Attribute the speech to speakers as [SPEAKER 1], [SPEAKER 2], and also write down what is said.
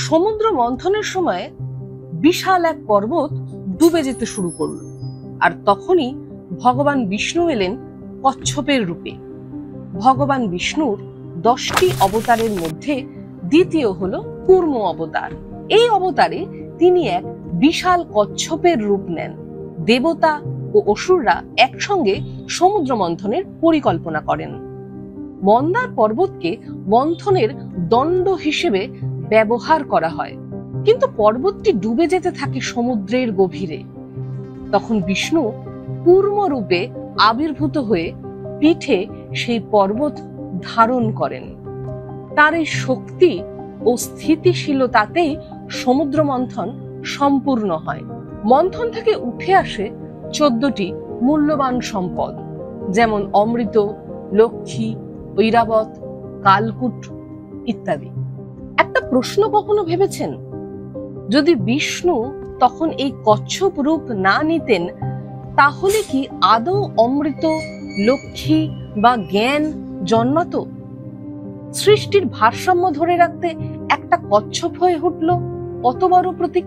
[SPEAKER 1] সমুদ্র মন্থনের সময় বিশাল এক পর্বত ডুবে যেতে শুরু করল, আর তখনই ভগবান বিষ্ণু এলেন কচ্ছপের রূপে। ভগবান বিষ্ণুর 10টি অবতারের মধ্যে দ্বিতীয় হলো কূর্ম অবতার। এই অবতারে তিনি এক বিশাল কচ্ছপের রূপ নেন। দেবতা ও অসুররা একসঙ্গে সমুদ্র মন্থনের পরিকল্পনা করেন। মন্দার পর্বতকে মন্থনের দণ্ড হিসেবে ব্যবহার করা হয়, কিন্তু পর্বতটি ডুবে যেতে থাকে সমুদ্রের গভীরে। তখন বিষ্ণু কূর্ম রূপে আবির্ভূত হয়ে পিঠে সেই পর্বত ধারণ করেন। তার এই শক্তি ও স্থিতিশীলতাতেই সমুদ্র মন্থন সম্পূর্ণ হয়। মন্থন থেকে উঠে আসে 14টি মূল্যবান সম্পদ, যেমন অমৃত, লক্ষ্মী, ঐরাবত, কালকূট ইত্যাদি। একটা প্রশ্ন কখনো ভেবেছেন, যদি বিষ্ণু তখন এই কচ্ছপ রূপ না নিতেন, তাহলে কি আদৌ অমৃত, লক্ষ্মী বা জ্ঞান জন্মাতো? সৃষ্টির ভারসাম্য ধরে রাখতে একটা কচ্ছপ হয়ে উঠল কত বড় প্রতীক।